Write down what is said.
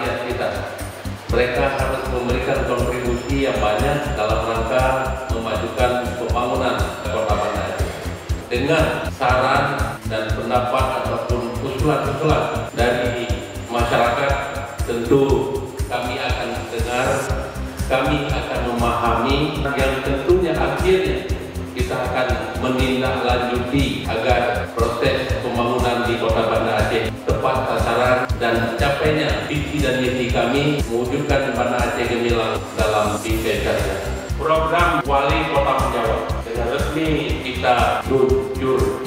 rakyat kita. Mereka harus memberikan kontribusi yang banyak dalam rangka memajukan pembangunan Kota Banda Aceh. Dengan saran dan pendapat ataupun usulan-usulan dari masyarakat, tentu kami akan dengar, kami akan memahami, yang tentunya akhirnya kita akan menindaklanjuti agar proses pembangunan di Kota Banda Aceh tepat sasaran dan capainya visi dan misi kami mewujudkan Banda Aceh gemilang dalam mimpi karya. Program Wali Kota menjawab dengan resmi kita luncur